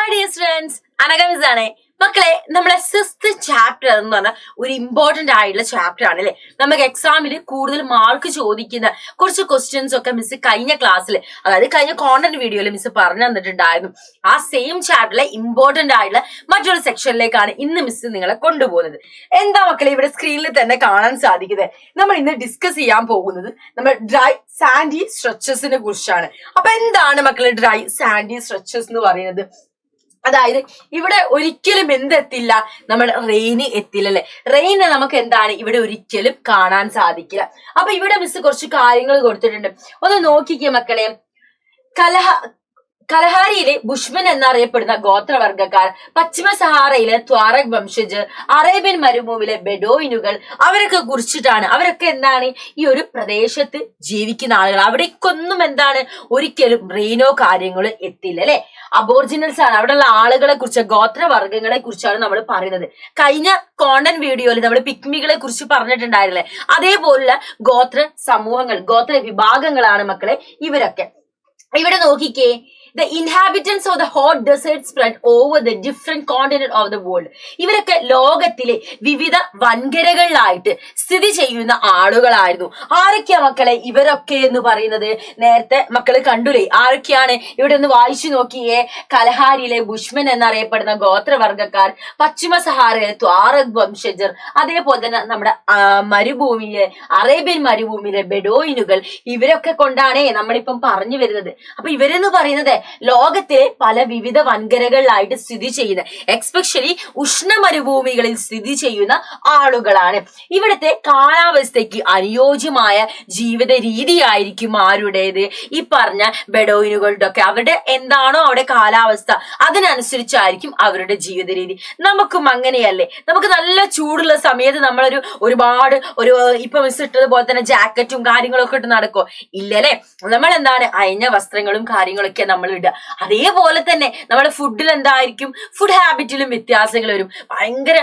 Hi dear students, Anaga Miss ആണ്. മക്കളെ നമ്മളെ 6th ചാപ്റ്റർ എന്ന് പറഞ്ഞാൽ ഒരു ഇമ്പോർട്ടന്റ് ആയിട്ടുള്ള ചാപ്റ്റർ ആണ് അല്ലെ. നമുക്ക് എക്സാമിൽ കൂടുതൽ മാർക്ക് ചോദിക്കുന്ന കുറച്ച് ക്വസ്റ്റ്യൻസ് ഒക്കെ മിസ് കഴിഞ്ഞ ക്ലാസ്സിൽ, അതായത് കഴിഞ്ഞ കോണ്ടന്റ് വീഡിയോയിൽ മിസ് പറഞ്ഞു തന്നിട്ടുണ്ടായിരുന്നു. ആ സെയിം ചാപ്റ്ററിലെ ഇമ്പോർട്ടന്റ് ആയിട്ടുള്ള മറ്റൊരു സെക്ഷനിലേക്കാണ് ഇന്ന് മിസ് നിങ്ങളെ കൊണ്ടുപോകുന്നത്. എന്താ മക്കളെ ഇവിടെ സ്ക്രീനിൽ തന്നെ കാണാൻ സാധിക്കുന്നത്? നമ്മൾ ഇന്ന് ഡിസ്കസ് ചെയ്യാൻ പോകുന്നത് നമ്മൾ ഡ്രൈ സാൻഡി സ്ട്രെച്ചസിനെ കുറിച്ചാണ്. അപ്പൊ എന്താണ് മക്കളെ ഡ്രൈ സാൻഡി സ്ട്രെച്ചസ് എന്ന് പറയുന്നത്? അതായത് ഇവിടെ ഒരിക്കലും എന്തെത്തില്ല, നമ്മൾ റെയിന് എത്തില്ല അല്ലെ. റെയിനെ നമുക്ക് എന്താണ് ഇവിടെ ഒരിക്കലും കാണാൻ സാധിക്കില്ല. അപ്പൊ ഇവിടെ മിസ് കുറച്ച് കാര്യങ്ങൾ കൊടുത്തിട്ടുണ്ട്, ഒന്ന് നോക്കിക്കേ മക്കളെ. കലഹാരിയിലെ ബുഷ്മൻ എന്നറിയപ്പെടുന്ന ഗോത്രവർഗക്കാർ, പശ്ചിമ സഹാറയിലെ ത്വാറക് വംശജർ, അറേബ്യൻ മരുഭൂമിയിലെ ബെഡോയിനുകൾ, അവരൊക്കെ കുറിച്ചിട്ടാണ്. അവരൊക്കെ എന്താണ് ഈ ഒരു പ്രദേശത്ത് ജീവിക്കുന്ന ആളുകൾ. അവിടേക്കൊന്നും എന്താണ് ഒരിക്കലും റെയിനോ കാര്യങ്ങളോ എത്തില്ല അല്ലെ. അബോർജിനൽസ് ആണ്, അവിടെയുള്ള ആളുകളെ കുറിച്ച്, ഗോത്രവർഗങ്ങളെ കുറിച്ചാണ് നമ്മൾ പറയുന്നത്. കഴിഞ്ഞ കോണ്ടന്റ് വീഡിയോയിൽ നമ്മൾ പിക്മികളെ കുറിച്ച് പറഞ്ഞിട്ടുണ്ടായിരുന്നില്ലേ, അതേപോലുള്ള ഗോത്ര സമൂഹങ്ങൾ, ഗോത്ര വിഭാഗങ്ങളാണ് മക്കളെ ഇവരൊക്കെ. ഇവിടെ നോക്കിക്കേ, the inhabitants of the hot desert spread over the different continent of the world. ഇവരൊക്കെ ലോകത്തിലെ വിവിധ വൻകരകളിലായിട്ട് സ്ഥിതി ചെയ്യുന്ന ആളുകളായിരുന്നു. ആരൊക്കെയാ മക്കളെ ഇവരൊക്കെ എന്ന് പറയുന്നത്? നേരത്തെ മക്കള് കണ്ടുലേ, ആരൊക്കെയാണ്? ഇവിടെ ഒന്ന് വായിച്ചു നോക്കിയേ. കലഹാരിയിലെ ബുഷ്മൻ എന്നറിയപ്പെടുന്ന ഗോത്രവർഗക്കാർ, പശ്ചിമ സഹാറയിലെ ത്വാറക് വംശജർ, അതേപോലെ തന്നെ നമ്മുടെ മരുഭൂമിയിലെ, അറേബ്യൻ മരുഭൂമിയിലെ ബെഡോയിനുകൾ, ഇവരൊക്കെ കൊണ്ടാണ് നമ്മളിപ്പം പറഞ്ഞു വരുന്നത്. അപ്പൊ ഇവരെന്ന് പറയുന്നത് ലോകത്തിലെ പല വിവിധ വൻകരകളിലായിട്ട് സ്ഥിതി ചെയ്യുന്ന, എക്സ്പെഷ്യലി ഉഷ്ണ മരുഭൂമികളിൽ സ്ഥിതി ചെയ്യുന്ന ആളുകളാണ്. ഇവിടുത്തെ കാലാവസ്ഥയ്ക്ക് അനുയോജ്യമായ ജീവിത രീതിയായിരിക്കും ആരുടേത്? ഈ പറഞ്ഞ ബെഡോയിനുകളുടെ ഒക്കെ. അവരുടെ എന്താണോ അവിടെ കാലാവസ്ഥ, അതിനനുസരിച്ചായിരിക്കും അവരുടെ ജീവിത രീതി. നമുക്കും അങ്ങനെയല്ലേ? നമുക്ക് നല്ല ചൂടുള്ള സമയത്ത് ഒരുപാട് ഇപ്പൊ മിസ് ഇട്ടതുപോലെ തന്നെ ജാക്കറ്റും കാര്യങ്ങളൊക്കെ ഇട്ട് നടക്കോ? ഇല്ലല്ലേ. നമ്മൾ എന്താണ് അയഞ്ഞ വസ്ത്രങ്ങളും കാര്യങ്ങളൊക്കെ നമ്മൾ ഇടുക. അതേപോലെ തന്നെ നമ്മുടെ ഫുഡിൽ എന്തായിരിക്കും, ഫുഡ് ഹാബിറ്റിലും വ്യത്യാസങ്ങൾ വരും. ഭയങ്കര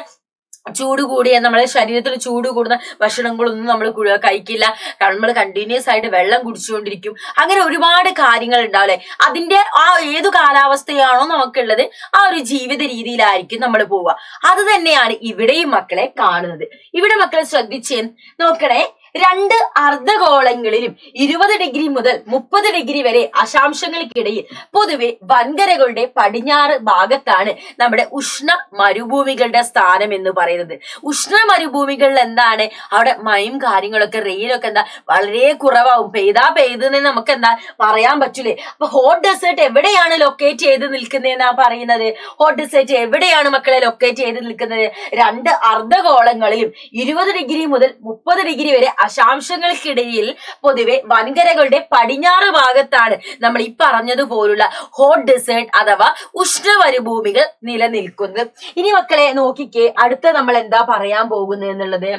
ചൂട് കൂടിയ, നമ്മുടെ ശരീരത്തിൽ ചൂട് കൂടുന്ന ഭക്ഷണങ്ങളൊന്നും നമ്മൾ കഴിക്കില്ല. നമ്മൾ കണ്ടിന്യൂസ് ആയിട്ട് വെള്ളം കുടിച്ചുകൊണ്ടിരിക്കും. അങ്ങനെ ഒരുപാട് കാര്യങ്ങൾ ഉണ്ടാവില്ലേ. അതിന്റെ ആ ഏതു കാലാവസ്ഥയാണോ നമുക്കുള്ളത്, ആ ഒരു ജീവിത രീതിയിലായിരിക്കും നമ്മൾ പോവുക. അത് തന്നെയാണ് ഇവിടെയും മക്കളെ കാണുന്നത്. ഇവിടെ മക്കളെ ശ്രദ്ധിച്ചേ നോക്കണേ. 2 അർദ്ധഗോളങ്ങളിലും 20 ഡിഗ്രി മുതൽ 30 ഡിഗ്രി വരെ അക്ഷാംശങ്ങൾക്കിടയിൽ പൊതുവെ വൻകരകളുടെ പടിഞ്ഞാറ് ഭാഗത്താണ് നമ്മുടെ ഉഷ്ണ മരുഭൂമികളുടെ സ്ഥാനം എന്ന് പറയുന്നത്. ഉഷ്ണ മരുഭൂമികളിൽ എന്താണ് അവിടെ മയും കാര്യങ്ങളൊക്കെ, റെയിനൊക്കെ എന്താ വളരെ കുറവാകും. പെയ്തെന്ന് നമുക്ക് എന്താ പറയാൻ പറ്റൂലേ. അപ്പൊ ഹോട്ട് ഡെസേർട്ട് എവിടെയാണ് ലൊക്കേറ്റ് ചെയ്ത് നിൽക്കുന്നതെന്നാ പറയുന്നത്? ഹോട്ട് ഡെസേർട്ട് എവിടെയാണ് മക്കളെ ലൊക്കേറ്റ് ചെയ്ത് നിൽക്കുന്നത്? 2 അർദ്ധഗോളങ്ങളിലും 20 ഡിഗ്രി മുതൽ 30 ഡിഗ്രി വരെ അക്ഷാംശങ്ങൾക്കിടയിൽ പൊതുവെ വൻകരകളുടെ പടിഞ്ഞാറ് ഭാഗത്താണ് നമ്മൾ ഈ പറഞ്ഞതുപോലുള്ള ഹോട്ട് ഡെസേർട്ട് അഥവാ ഉഷ്ണമരുഭൂമികൾ നിലനിൽക്കുന്നത്. ഇനി മക്കളെ നോക്കിക്കേ, അടുത്ത നമ്മൾ എന്താ പറയാൻ പോകുന്നത് എന്നുള്ളത്.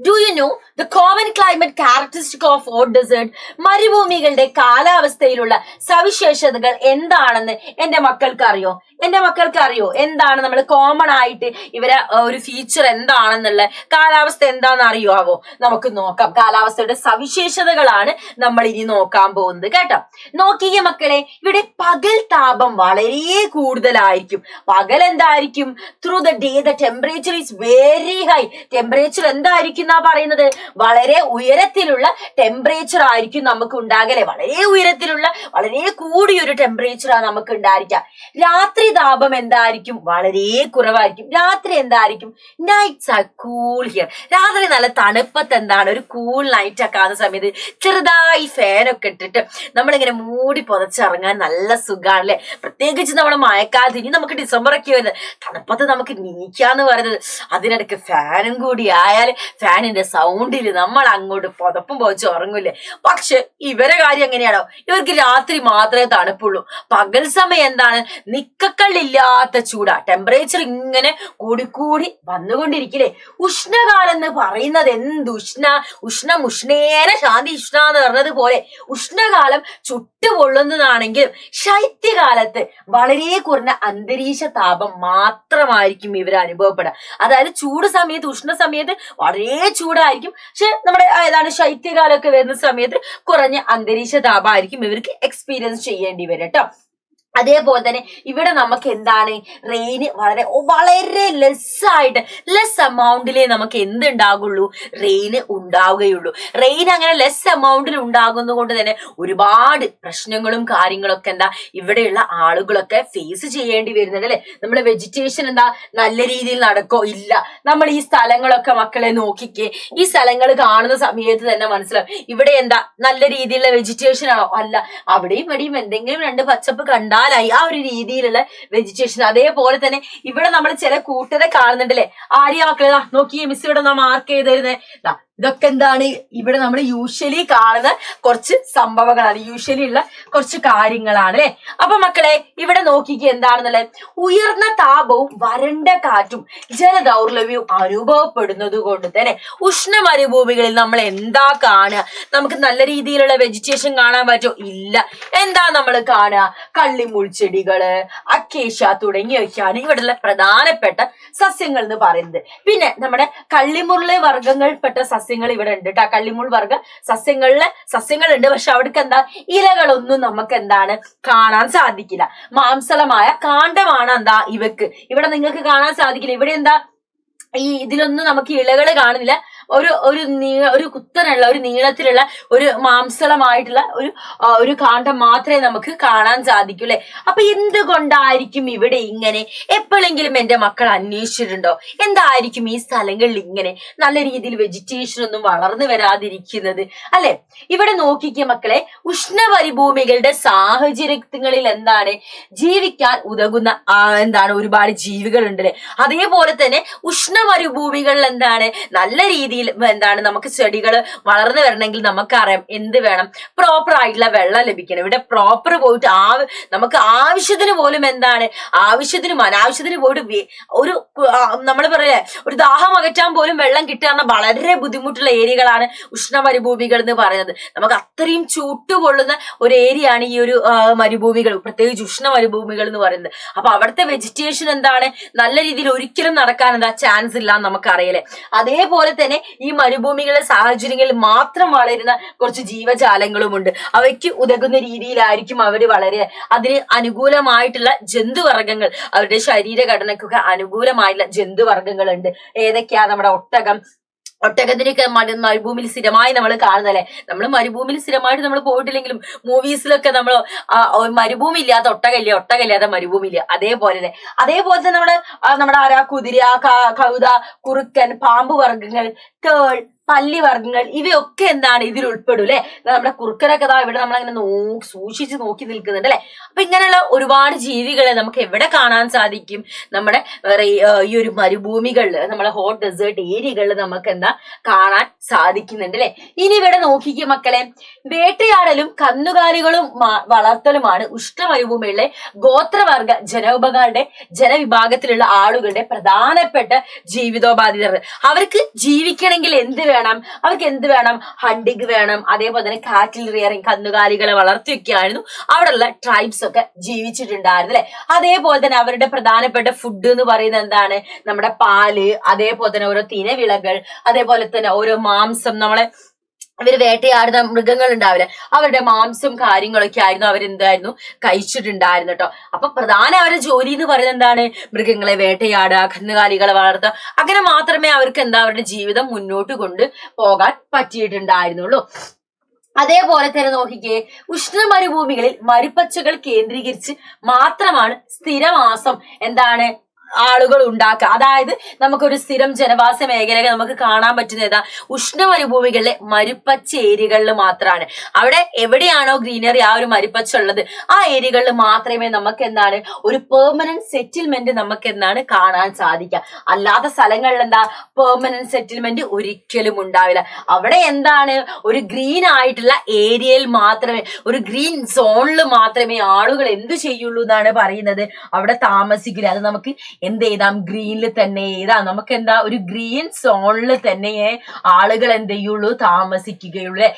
Do you know the common climate characteristic of hot desert? മരുഭൂമികളുടെ കാലാവസ്ഥയിലുള്ള സവിശേഷതകൾ എന്താണെന്ന് എന്റെ മക്കൾക്ക് അറിയോ? എന്താണ് നമ്മൾ കോമൺ ആയിട്ട് ഇവരെ ഒരു ഫീച്ചർ എന്താണെന്നുള്ള, കാലാവസ്ഥ എന്താണെന്ന് അറിയാവോ? നമുക്ക് നോക്കാം. കാലാവസ്ഥയുടെ സവിശേഷതകളാണ് നമ്മൾ ഇനി നോക്കാൻ പോകുന്നത് കേട്ടോ. നോക്കിയ മക്കളെ, ഇവിടെ പകൽ താപം വളരെ കൂടുതലായിരിക്കും. പകൽ എന്തായിരിക്കും? Through the day the temperature is very high. Temperature എന്തായിരിക്കും എന്നാ പറയുന്നത്? വളരെ ഉയരത്തിലുള്ള ടെമ്പറേച്ചർ ആയിരിക്കും നമുക്ക് ഉണ്ടാകലെ. വളരെ ഉയരത്തിലുള്ള, വളരെ കൂടിയൊരു ടെമ്പറേച്ചറാണ് നമുക്ക് ഉണ്ടായിരിക്കുക. രാത്രി താപം എന്തായിരിക്കും? വളരെ കുറവായിരിക്കും. രാത്രി എന്തായിരിക്കും? Nights are cool here. രാത്രി നല്ല തണുപ്പത്ത് എന്താണ്, ഒരു കൂൾ നൈറ്റ് ഒക്കെ ആകുന്ന സമയത്ത് ചെറുതായി ഫാനൊക്കെ ഇട്ടിട്ട് നമ്മളിങ്ങനെ മൂടി പുതച്ചിറങ്ങാൻ നല്ല സുഖാണല്ലേ. പ്രത്യേകിച്ച് നമ്മുടെ മഴക്കാലത്ത്, ഇനി നമുക്ക് ഡിസംബർ ഒക്കെ വരുന്നത്, തണുപ്പത്ത് നമുക്ക് നീക്കാന്ന് പറയുന്നത്. അതിനിടയ്ക്ക് ഫാനും കൂടി ആയാൽ ഫാനിന്റെ സൗണ്ടിൽ നമ്മൾ അങ്ങോട്ട് പുതപ്പും പോയിച്ച് ഉറങ്ങൂലേ. പക്ഷെ ഇവരെ കാര്യം എങ്ങനെയാണോ? ഇവർക്ക് രാത്രി മാത്രമേ തണുപ്പുള്ളൂ. പകൽ സമയം എന്താണ്, നിക്കക്കള്ളില്ലാത്ത ചൂടാ. ടെമ്പറേച്ചർ ഇങ്ങനെ കൂടിക്കൂടി വന്നുകൊണ്ടിരിക്കില്ലേ. ഉഷ്ണകാലം എന്ന് പറയുന്നത് എന്ത് ഉഷ്ണേന ശാന്തി ഉഷ്ണ എന്ന് പറഞ്ഞത് പോലെ ഉഷ്ണകാലം ചുട്ടുപൊള്ളുന്നതാണെങ്കിലും ശൈത്യകാലത്ത് വളരെ കുറഞ്ഞ അന്തരീക്ഷ താപം മാത്രമായിരിക്കും ഇവർ അനുഭവപ്പെടുക. അതായത് ചൂട് സമയത്ത്, ഉഷ്ണ സമയത്ത് വളരെ ചൂടായിരിക്കും. പക്ഷെ നമ്മുടെ ഏതാണ് ശൈത്യകാലമൊക്കെ വരുന്ന സമയത്ത് കുറഞ്ഞ അന്തരീക്ഷ താപമായിരിക്കും ഇവർക്ക് എക്സ്പീരിയൻസ് ചെയ്യേണ്ടി വരും കേട്ടോ. അതേപോലെ തന്നെ ഇവിടെ നമുക്ക് എന്താണ് റെയിന് വളരെ ലെസ് എമൗണ്ടിലേ നമുക്ക് എന്തുണ്ടാകുള്ളൂ, റെയിന് ഉണ്ടാവുകയുള്ളൂ. റെയിൻ അങ്ങനെ ലെസ് എമൗണ്ടിൽ ഉണ്ടാകുന്നത് കൊണ്ട് തന്നെ ഒരുപാട് പ്രശ്നങ്ങളും കാര്യങ്ങളൊക്കെ എന്താ ഇവിടെയുള്ള ആളുകളൊക്കെ ഫേസ് ചെയ്യേണ്ടി വരുന്നുണ്ട് അല്ലെ. നമ്മളെ വെജിറ്റേഷൻ എന്താ നല്ല രീതിയിൽ നടക്കോ, ഇല്ല. നമ്മൾ ഈ സ്ഥലങ്ങളൊക്കെ മക്കളെ നോക്കിക്കേ, ഈ സ്ഥലങ്ങൾ കാണുന്ന സമയത്ത് തന്നെ മനസ്സിലാവും ഇവിടെ എന്താ നല്ല രീതിയിലുള്ള വെജിറ്റേഷൻ ആണോ, അല്ല. അവിടെയും ഇവിടെയും എന്തെങ്കിലും രണ്ട് പച്ചപ്പ് കണ്ടാലായി ആ ഒരു രീതിയിലുള്ള വെജിറ്റേഷൻ. അതേപോലെ തന്നെ ഇവിടെ നമ്മൾ ചില കൂട്ടരെ കാണുന്നുണ്ടല്ലേ. ആര്യ മക്കളെ നോക്കിയേ, മിസ് ഇവിടെ മാർക്ക് ചെയ്ത് തരുന്നേ. ഇതൊക്കെ എന്താണ് ഇവിടെ നമ്മൾ യൂഷ്വലി കാണുന്ന കുറച്ച് സംഭവങ്ങളാണ്, യൂഷ്വലി ഉള്ള കുറച്ച് കാര്യങ്ങളാണ് അല്ലെ. അപ്പൊ മക്കളെ ഇവിടെ നോക്കിക്ക് എന്താണെന്നുള്ളത്, ഉയർന്ന താപവും വരണ്ട കാറ്റും ജലദൗർലഭ്യവും അനുഭവപ്പെടുന്നത് കൊണ്ട് തന്നെ ഉഷ്ണ മരുഭൂമികളിൽ നമ്മൾ എന്താ കാണുക, നമുക്ക് നല്ല രീതിയിലുള്ള വെജിറ്റേഷൻ കാണാൻ പറ്റുമോ, ഇല്ല. എന്താ നമ്മൾ കാണുക, കള്ളിമുൾച്ചെടികള്, അക്കേഷ്യ തുടങ്ങിയൊക്കെയാണ് ഇവിടെയുള്ള പ്രധാനപ്പെട്ട സസ്യങ്ങൾ എന്ന് പറയുന്നത്. പിന്നെ നമ്മുടെ കള്ളിമുള്ളി വർഗ്ഗങ്ങൾപ്പെട്ട സസ്യങ്ങൾ ഇവിടെ ഉണ്ട് കേട്ടോ. കള്ളിമുൾ വർഗ്ഗ സസ്യങ്ങളുണ്ട്, പക്ഷെ അവിടേക്ക് എന്താ ഇലകളൊന്നും നമുക്ക് എന്താണ് കാണാൻ സാധിക്കില്ല. മാംസളമായ കാണ്ഡമാണ് എന്താ ഇവക്ക് ഇവിടെ നിങ്ങൾക്ക് കാണാൻ സാധിക്കില്ല. ഇവിടെ എന്താ ഇതിലൊന്നും നമുക്ക് ഇലകൾ കാണുന്നില്ല. ഒരു കുത്തനുള്ള ഒരു നീളത്തിലുള്ള ഒരു മാംസളമായിട്ടുള്ള ഒരു കാണ്ഡം മാത്രമേ നമുക്ക് കാണാൻ സാധിക്കൂ അല്ലെ. അപ്പൊ എന്തുകൊണ്ടായിരിക്കും ഇവിടെ ഇങ്ങനെ? എപ്പോഴെങ്കിലും എന്റെ മക്കൾ അന്വേഷിച്ചിട്ടുണ്ടോ എന്തായിരിക്കും ഈ സ്ഥലങ്ങളിൽ ഇങ്ങനെ നല്ല രീതിയിൽ വെജിറ്റേഷൻ ഒന്നും വളർന്നു വരാതിരിക്കുന്നത് അല്ലെ? ഇവിടെ നോക്കിക്കുക മക്കളെ, ഉഷ്ണമരുഭൂമികളുടെ സാഹചര്യങ്ങളിൽ എന്താണ് ജീവിക്കാൻ ഉതകുന്ന എന്താണ് ഒരുപാട് ജീവികൾ ഉണ്ട് അല്ലെ. അതേപോലെ തന്നെ മരുഭൂമികളിൽ എന്താണ് നല്ല രീതിയിൽ എന്താണ് നമുക്ക് ചെടികൾ വളർന്നു വരണമെങ്കിൽ നമുക്കറിയാം എന്ത് വേണം, പ്രോപ്പർ ആയിട്ടുള്ള വെള്ളം ലഭിക്കണം. ഇവിടെ പ്രോപ്പർ പോയിട്ട് നമുക്ക് ആവശ്യത്തിന് പോലും എന്താണ് ആവശ്യത്തിനും അനാവശ്യത്തിന് പോയിട്ട് ഒരു നമ്മൾ പറയലേ ഒരു ദാഹം അകറ്റാൻ പോലും വെള്ളം കിട്ടുക വളരെ ബുദ്ധിമുട്ടുള്ള ഏരിയകളാണ് ഉഷ്ണമരുഭൂമികൾ എന്ന് പറയുന്നത്. നമുക്ക് അത്രയും ചൂട്ടുകൊള്ളുന്ന ഒരു ഏരിയ ആണ് ഈ ഒരു മരുഭൂമികൾ, പ്രത്യേകിച്ച് ഉഷ്ണ മരുഭൂമികൾ എന്ന് പറയുന്നത്. അപ്പൊ അവിടുത്തെ വെജിറ്റേഷൻ എന്താണ് നല്ല രീതിയിൽ ഒരിക്കലും നടക്കാൻ എന്താ ചാൻസ് ഇല്ല എന്ന് നമുക്കറിയലേ. അതേപോലെ തന്നെ ഈ മരുഭൂമികളുടെ സാഹചര്യങ്ങളിൽ മാത്രം വളരുന്ന കുറച്ച് ജീവജാലങ്ങളുമുണ്ട്. അവയ്ക്ക് ഉതകുന്ന രീതിയിലായിരിക്കും അവര് വളരെ അതിന് അനുകൂലമായിട്ടുള്ള ജന്തുവർഗ്ഗങ്ങൾ, അവരുടെ ശരീരഘടനക്കൊക്കെ അനുകൂലമായിട്ടുള്ള ജന്തുവർഗ്ഗങ്ങളുണ്ട്. ഏതൊക്കെയാ? നമ്മുടെ ഒട്ടകത്തിനൊക്കെ മരുഭൂമിയിൽ സ്ഥിരമായി നമ്മൾ കാണുന്നല്ലേ. നമ്മൾ മരുഭൂമിയിൽ സ്ഥിരമായിട്ട് നമ്മൾ പോയിട്ടില്ലെങ്കിലും മൂവീസിലൊക്കെ നമ്മൾ മരുഭൂമി ഇല്ലാത്ത ഒട്ടകമില്ലാത്ത മരുഭൂമി ഇല്ല. അതേപോലെ തന്നെ നമ്മുടെ കുതിര, കഴുത, കുറുക്കൻ, പാമ്പ് വർഗ്ഗങ്ങൾ, തേൾ, പല്ലി വർഗ്ഗങ്ങൾ ഇവയൊക്കെ എന്താണ് ഇതിൽ ഉൾപ്പെടും അല്ലെ. നമ്മുടെ കുറുക്കനൊക്കെ ഇവിടെ നമ്മളങ്ങനെ സൂക്ഷിച്ച് നോക്കി നിൽക്കുന്നുണ്ട് അല്ലെ. അപ്പൊ ഇങ്ങനെയുള്ള ഒരുപാട് ജീവികളെ നമുക്ക് എവിടെ കാണാൻ സാധിക്കും? നമ്മുടെ ഈ ഒരു മരുഭൂമികളിൽ, നമ്മുടെ ഹോട്ട് ഡെസേർട്ട് ഏരിയകളിൽ നമുക്ക് എന്താ കാണാൻ സാധിക്കുന്നുണ്ട് അല്ലെ. ഇനി ഇവിടെ നോക്കിക്കും മക്കളെ, വേട്ടയാടലും കന്നുകാലികളും വളർത്തലുമാണ് ഉഷ്ണമരുഭൂമികളിലെ ഗോത്രവർഗ ജനവിഭാഗത്തിലുള്ള ആളുകളുടെ പ്രധാനപ്പെട്ട ജീവിതോപാധികൾ. അവർക്ക് ജീവിക്കണമെങ്കിൽ അവർക്ക് എന്ത് വേണം? ഹണ്ടിങ് വേണം. അതേപോലെ തന്നെ കാറ്റിൽ റിയറിങ്, കന്നുകാലികളെ വളർത്തിയൊക്കെയായിരുന്നു അവിടെയുള്ള ട്രൈബ്സ് ഒക്കെ ജീവിച്ചിട്ടുണ്ടായിരുന്നു അല്ലെ. അതേപോലെ തന്നെ അവരുടെ പ്രധാനപ്പെട്ട ഫുഡ് എന്ന് പറയുന്നത് എന്താണ്? നമ്മുടെ പാല്, അതേപോലെ തന്നെ ഓരോ തിനവിളകൾ, അതേപോലെ തന്നെ ഓരോ മാംസം, ഇവര് വേട്ടയാടുന്ന മൃഗങ്ങൾ ഉണ്ടാവില്ല, അവരുടെ മാംസം കാര്യങ്ങളൊക്കെ ആയിരുന്നു അവരെന്തായിരുന്നു കഴിച്ചിട്ടുണ്ടായിരുന്നു കേട്ടോ. അപ്പൊ പ്രധാന അവരുടെ ജോലി എന്ന് പറയുന്നത് എന്താണ്? മൃഗങ്ങളെ വേട്ടയാടുക, കന്നുകാലികളെ വളർത്തുക. അങ്ങനെ മാത്രമേ അവർക്ക് അവരുടെ ജീവിതം മുന്നോട്ട് കൊണ്ട് പോകാൻ പറ്റിയിട്ടുണ്ടായിരുന്നുള്ളൂ. അതേപോലെ തന്നെ നോക്കിക്കേ, ഉഷ്ണ മരുഭൂമികളിൽ മരുപ്പച്ചകൾ കേന്ദ്രീകരിച്ച് മാത്രമാണ് സ്ഥിരവാസം എന്താണ് ആളുകൾ ഉണ്ടാക്കുക. അതായത് നമുക്കൊരു സ്ഥിരം ജനവാസ മേഖലകൾ നമുക്ക് കാണാൻ പറ്റുന്ന ഏതാ? ഉഷ്ണ മരുഭൂമികളിലെ മരുപ്പച്ച ഏരിയകളിൽ മാത്രമാണ്. അവിടെ എവിടെയാണോ ഗ്രീനറി ആ ഒരു മരുപ്പച്ച ഉള്ളത് ആ ഏരിയകളിൽ മാത്രമേ നമുക്ക് എന്താണ് ഒരു പെർമനന്റ് സെറ്റിൽമെന്റ് നമുക്ക് കാണാൻ സാധിക്കുക. അല്ലാത്ത സ്ഥലങ്ങളിൽ പെർമനന്റ് സെറ്റിൽമെന്റ് ഒരിക്കലും ഉണ്ടാവില്ല. അവിടെ ഒരു ഗ്രീൻ ആയിട്ടുള്ള ഏരിയയിൽ മാത്രമേ, ഒരു ഗ്രീൻ സോണിൽ മാത്രമേ ആളുകൾ എന്ത് ചെയ്യുള്ളൂ എന്നാണ് പറയുന്നത്, അവിടെ താമസിക്കില്ല. അത് നമുക്ക് എന്ത് ചെയ്താം? ഗ്രീനിൽ തന്നെ എഴുതാം. നമുക്ക് ഒരു ഗ്രീൻ സോണിൽ തന്നെ ആളുകൾ എന്ത് ചെയ്യുള്ളൂ? താമസിക്കുകയുള്ളൂ.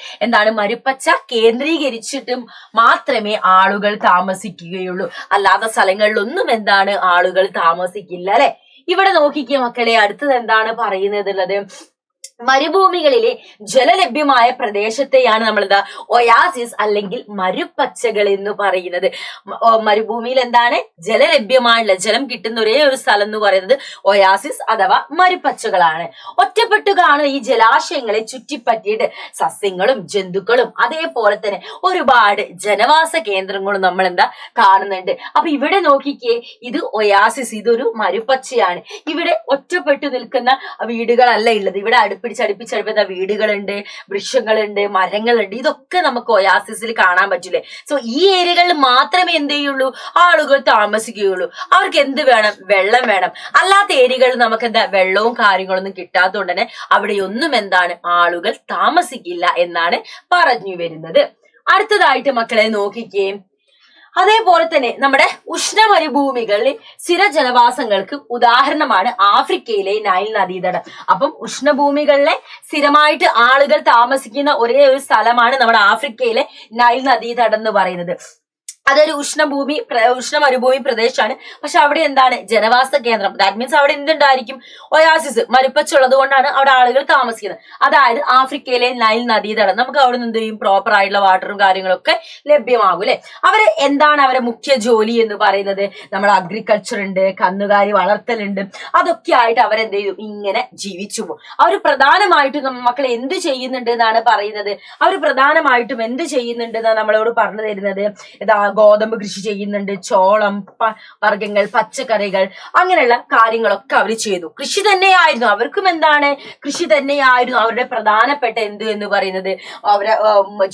മരുപ്പച്ച കേന്ദ്രീകരിച്ചിട്ടും മാത്രമേ ആളുകൾ താമസിക്കുകയുള്ളൂ. അല്ലാത്ത സ്ഥലങ്ങളിലൊന്നും ആളുകൾ താമസിക്കില്ല അല്ലെ. ഇവിടെ നോക്കിക്കുക മക്കളെ, അടുത്തത് എന്താണ് പറയുന്നത്? മരുഭൂമികളിലെ ജലലഭ്യമായ പ്രദേശത്തെയാണ് നമ്മൾ എന്താ ഒയാസിസ് അല്ലെങ്കിൽ മരുപ്പച്ചകൾ എന്ന് പറയുന്നത്. മരുഭൂമിയിൽ എന്താണ് ജലലഭ്യമായുള്ള ജലം കിട്ടുന്ന ഒരേ ഒരു സ്ഥലം എന്ന് പറയുന്നത് ഒയാസിസ് അഥവാ മരുപ്പച്ചകളാണ്. ഒറ്റപ്പെട്ടു കാണുന്ന ഈ ജലാശയങ്ങളെ ചുറ്റിപ്പറ്റിയിട്ട് സസ്യങ്ങളും ജന്തുക്കളും അതേപോലെ തന്നെ ഒരുപാട് ജനവാസ കേന്ദ്രങ്ങളും നമ്മൾ എന്താ കാണുന്നുണ്ട്. അപ്പൊ ഇവിടെ നോക്കിക്കേ, ഇത് ഒയാസിസ്, ഇതൊരു മരുപ്പച്ചയാണ്. ഇവിടെ ഒറ്റപ്പെട്ടു നിൽക്കുന്ന വീടുകളല്ല ഉള്ളത്. ഇവിടെ അടുപ്പിച്ചടുപ്പിച്ചടുപ്പിച്ച വീടുകളുണ്ട്, വൃക്ഷങ്ങളുണ്ട്, മരങ്ങളുണ്ട്. ഇതൊക്കെ നമുക്ക് ഒയാസിസിൽ കാണാൻ പറ്റില്ലേ. സോ ഈ ഏരിയകളിൽ മാത്രമേ എന്ത് ചെയ്യുള്ളൂ, ആളുകൾ താമസിക്കുകയുള്ളൂ. അവർക്ക് എന്ത് വേണം, വെള്ളം വേണം. അല്ലാത്ത ഏരിയകളിൽ നമുക്ക് എന്താ വെള്ളവും കാര്യങ്ങളൊന്നും കിട്ടാത്തതുകൊണ്ട് തന്നെ അവിടെയൊന്നും എന്താണ് ആളുകൾ താമസിക്കില്ല എന്നാണ് പറഞ്ഞു വരുന്നത്. അടുത്തതായിട്ട് മക്കളെ നോക്കിക്കേ, അതേപോലെ തന്നെ നമ്മുടെ ഉഷ്ണമരുഭൂമികളിൽ സ്ഥിര ജനവാസങ്ങൾക്ക് ഉദാഹരണമാണ് ആഫ്രിക്കയിലെ നൈൽ നദീതടം. അപ്പം ഉഷ്ണഭൂമികളിലെ സ്ഥിരമായിട്ട് ആളുകൾ താമസിക്കുന്ന ഒരേ ഒരു സ്ഥലമാണ് നമ്മുടെ ആഫ്രിക്കയിലെ നൈൽ നദീതടം എന്ന് പറയുന്നത്. അതൊരു ഉഷ്ണമരുഭൂമി പ്രദേശമാണ്. പക്ഷെ അവിടെ എന്താണ് ജനവാസ കേന്ദ്രം. ദാറ്റ് മീൻസ് അവിടെ എന്തുണ്ടായിരിക്കും, ഒയാസിസ് മരുപ്പച്ചുള്ളത് കൊണ്ടാണ് അവിടെ ആളുകൾ താമസിക്കുന്നത്. അതായത് ആഫ്രിക്കയിലെ നൈൽ നദീതടം. നമുക്ക് അവിടെ നിന്ന് എന്ത് ചെയ്യും, പ്രോപ്പർ ആയിട്ടുള്ള വാട്ടറും കാര്യങ്ങളൊക്കെ ലഭ്യമാകും അല്ലെ. അവര് എന്താണ് അവരെ മുഖ്യ ജോലി എന്ന് പറയുന്നത്, നമ്മൾ അഗ്രികൾച്ചർ ഉണ്ട്, കന്നുകാലി വളർത്തലുണ്ട്. അതൊക്കെ ആയിട്ട് അവരെന്ത് ചെയ്യും, ഇങ്ങനെ ജീവിച്ചു പോകും. അവർ പ്രധാനമായിട്ടും മക്കളെ എന്ത് ചെയ്യുന്നുണ്ട് എന്നാണ് പറയുന്നത്. അവർ പ്രധാനമായിട്ടും എന്ത് ചെയ്യുന്നുണ്ട് എന്നാണ് നമ്മളോട് പറഞ്ഞു തരുന്നത്. ഗോതമ്പ് കൃഷി ചെയ്യുന്നുണ്ട്, ചോളം, വർഗ്ഗങ്ങൾ, പച്ചക്കറികൾ, അങ്ങനെയുള്ള കാര്യങ്ങളൊക്കെ അവർ ചെയ്തു. കൃഷി തന്നെയായിരുന്നു അവർക്കും എന്താണ്, കൃഷി തന്നെയായിരുന്നു അവരുടെ പ്രധാനപ്പെട്ട എന്ത് എന്ന് പറയുന്നത്, അവരെ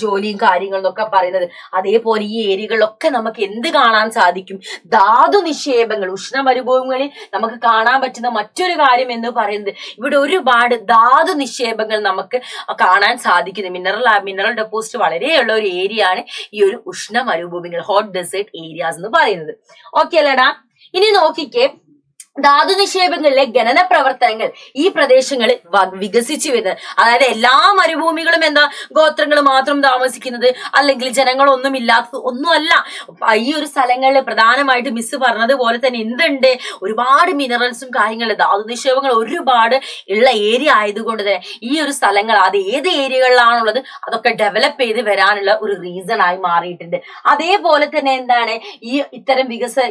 ജോലിയും കാര്യങ്ങളെന്നൊക്കെ പറയുന്നത്. അതേപോലെ ഈ ഏരിയകളിലൊക്കെ നമുക്ക് എന്ത് കാണാൻ സാധിക്കും, ധാതു നിക്ഷേപങ്ങൾ. ഉഷ്ണമരുഭൂമികളിൽ നമുക്ക് കാണാൻ പറ്റുന്ന മറ്റൊരു കാര്യം എന്ന് പറയുന്നത് ഇവിടെ ഒരുപാട് ധാതു നിക്ഷേപങ്ങൾ നമുക്ക് കാണാൻ സാധിക്കുന്നു. മിനറൽ ഡെപ്പോസിറ്റ് വളരെയുള്ള ഒരു ഏരിയ ആണ് ഈ ഒരു ഉഷ്ണമരുഭൂമികൾ, ഹോട്ട് ഡെസേർട്ട് ഏരിയാസ് എന്ന് പറയുന്നത്. ഓക്കെ അല്ലേടാ. ഇനി നോക്കിക്കേ, ധാതു നിക്ഷേപങ്ങളിലെ ഖനന പ്രവർത്തനങ്ങൾ ഈ പ്രദേശങ്ങളിൽ വികസിച്ചു വരുന്നത്. അതായത് എല്ലാ മരുഭൂമികളും എന്താ ഗോത്രങ്ങൾ മാത്രം താമസിക്കുന്നത് അല്ലെങ്കിൽ ജനങ്ങളൊന്നും ഇല്ലാത്തത് ഒന്നുമല്ല. ഈ ഒരു സ്ഥലങ്ങളിൽ പ്രധാനമായിട്ട് മിസ് പറഞ്ഞതുപോലെ തന്നെ എന്തുണ്ട്, ഒരുപാട് മിനറൽസും കാര്യങ്ങളും ധാതു നിക്ഷേപങ്ങൾ ഒരുപാട് ഉള്ള ഏരിയ ആയതുകൊണ്ട് തന്നെ ഈ ഒരു സ്ഥലങ്ങൾ അത് ഏത് ഏരിയകളിലാണുള്ളത് അതൊക്കെ ഡെവലപ്പ് ചെയ്ത് വരാനുള്ള ഒരു റീസൺ ആയി മാറിയിട്ടുണ്ട്. അതേപോലെ തന്നെ എന്താണ് ഈ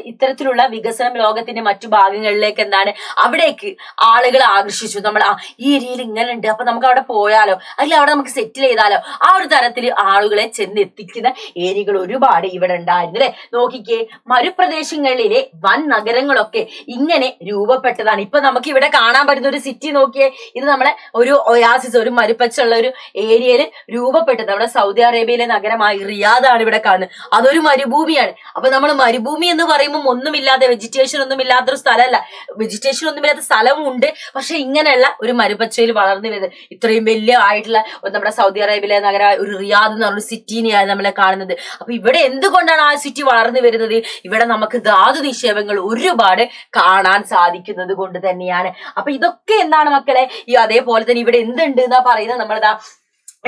ഇത്തരത്തിലുള്ള വികസനം ലോകത്തിന്റെ മറ്റു ഭാഗങ്ങൾ ിലേക്ക് എന്താണ് അവിടേക്ക് ആളുകളെ ആകർഷിച്ചു. നമ്മൾ ഈ ഏരിയയിൽ ഇങ്ങനെ ഉണ്ട്, അപ്പൊ നമുക്ക് അവിടെ പോയാലോ, അല്ലെങ്കിൽ അവിടെ നമുക്ക് സെറ്റിൽ ചെയ്താലോ, ആ ഒരു തരത്തിൽ ആളുകളെ ചെന്നെത്തിക്കുന്ന ഏരിയകൾ ഒരുപാട് ഇവിടെ ഉണ്ടായിരുന്നു അല്ലെ. നോക്കിക്കേ, മരുപ്രദേശങ്ങളിലെ വൻ നഗരങ്ങളൊക്കെ ഇങ്ങനെ രൂപപ്പെട്ടതാണ്. ഇപ്പൊ നമുക്ക് ഇവിടെ കാണാൻ പറ്റുന്ന ഒരു സിറ്റി നോക്കിയേ, ഇത് നമ്മളെ ഒരു ഒയാസിസ്, ഒരു മരുപ്പച്ചുള്ള ഒരു ഏരിയയിൽ രൂപപ്പെട്ടത്. നമ്മുടെ സൗദി അറേബ്യയിലെ നഗരമായ റിയാദാണ് ഇവിടെ കാണുന്നത്. അതൊരു മരുഭൂമിയാണ്. അപ്പൊ നമ്മൾ മരുഭൂമി എന്ന് പറയുമ്പോൾ ഒന്നുമില്ലാതെ, വെജിറ്റേഷൻ ഒന്നും ഇല്ലാത്തൊരു സ്ഥലമല്ല, വെജിറ്റേഷൻ ഒന്നുമില്ലാത്ത സ്ഥലവും ഉണ്ട്. പക്ഷെ ഇങ്ങനെയുള്ള ഒരു മരുപ്പച്ചയിൽ വളർന്നു വരുന്നത് ഇത്രയും വലിയ ആയിട്ടുള്ള നമ്മുടെ സൗദി അറേബ്യയിലെ നഗരമായ ഒരു റിയാദ് എന്ന് പറഞ്ഞ സിറ്റിനെയാണ് നമ്മളെ കാണുന്നത്. അപ്പൊ ഇവിടെ എന്തുകൊണ്ടാണ് ആ സിറ്റി വളർന്നു വരുന്നത്, ഇവിടെ നമുക്ക് ധാതു നിക്ഷേപങ്ങൾ ഒരുപാട് കാണാൻ സാധിക്കുന്നത് കൊണ്ട് തന്നെയാണ്. അപ്പൊ ഇതൊക്കെ എന്താണ് മക്കളെ, ഈ അതേപോലെ തന്നെ ഇവിടെ എന്തുണ്ട് എന്നാ പറയുന്നത്, നമ്മളിതാ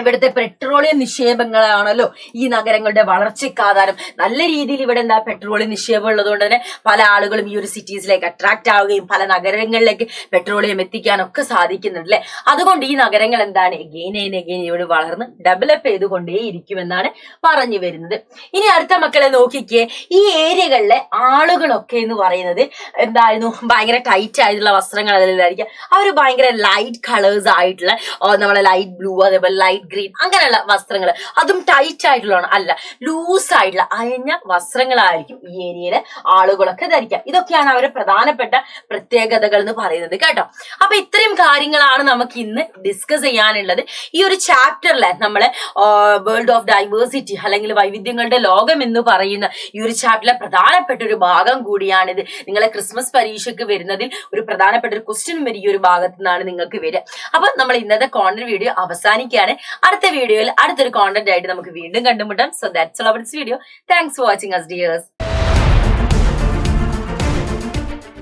ഇവിടുത്തെ പെട്രോളിയം നിക്ഷേപങ്ങളാണല്ലോ ഈ നഗരങ്ങളുടെ വളർച്ചയ്ക്ക് ആധാരം. നല്ല രീതിയിൽ ഇവിടെ എന്താ പെട്രോളിയം നിക്ഷേപം ഉള്ളതുകൊണ്ട് തന്നെ പല ആളുകളും ഈ ഒരു സിറ്റീസിലേക്ക് അട്രാക്ട് ആവുകയും പല നഗരങ്ങളിലേക്ക് പെട്രോളിയം എത്തിക്കാനൊക്കെ സാധിക്കുന്നുണ്ട് അല്ലെ. അതുകൊണ്ട് ഈ നഗരങ്ങൾ എന്താണ് എഗെയിൻ ഇവിടെ വളർന്ന് ഡെവലപ്പ് ചെയ്തുകൊണ്ടേ ഇരിക്കുമെന്നാണ് പറഞ്ഞു വരുന്നത്. ഇനി അടുത്ത മക്കളെ നോക്കിക്കേ, ഈ ഏരിയകളിലെ ആളുകളൊക്കെ എന്ന് പറയുന്നത് എന്തായിരുന്നു, ഭയങ്കര ടൈറ്റ് ആയിട്ടുള്ള വസ്ത്രങ്ങൾ അതിലായിരിക്കും. അവർ ഭയങ്കര ലൈറ്റ് കളേഴ്സ് ആയിട്ടുള്ള, നമ്മളെ ലൈറ്റ് ബ്ലൂ, അതേപോലെ ലൈറ്റ് ഗ്രീൻ, അങ്ങനെയുള്ള വസ്ത്രങ്ങൾ, അതും ടൈറ്റ് ആയിട്ടുള്ളതാണ്, അല്ല ലൂസ് ആയിട്ടുള്ള അയഞ്ഞ വസ്ത്രങ്ങളായിരിക്കും ഈ ഏരിയയിലെ ആളുകളൊക്കെ ധരിക്കുക. ഇതൊക്കെയാണ് അവരുടെ പ്രധാനപ്പെട്ട പ്രത്യേകതകൾ എന്ന് പറയുന്നത് കേട്ടോ. അപ്പൊ ഇത്രയും കാര്യങ്ങളാണ് നമുക്ക് ഇന്ന് ഡിസ്കസ് ചെയ്യാനുള്ളത്. ഈ ഒരു ചാപ്റ്ററിലെ നമ്മളെ വേൾഡ് ഓഫ് ഡൈവേഴ്സിറ്റി അല്ലെങ്കിൽ വൈവിധ്യങ്ങളുടെ ലോകം എന്ന് പറയുന്ന ഈ ഒരു ചാപ്റ്ററിലെ പ്രധാനപ്പെട്ട ഒരു ഭാഗം കൂടിയാണിത്. നിങ്ങളെ ക്രിസ്മസ് പരീക്ഷയ്ക്ക് വരുന്നതിൽ ഒരു പ്രധാനപ്പെട്ട ഒരു ക്വസ്റ്റ്യൻ വരും ഈ ഒരു ഭാഗത്തു നിന്നാണ് നിങ്ങൾക്ക് വരിക. അപ്പൊ നമ്മൾ ഇന്നത്തെ കോണ്ടന്റ് വീഡിയോ അവസാനിക്കുകയാണ്. അടുത്ത വീഡിയോയിൽ അടുത്തൊരു കോണ്ടന്റ് ആയിട്ട് നമുക്ക് വീണ്ടും കണ്ടുമുട്ടാം. So that's all about this video. Thanks for watching us dears.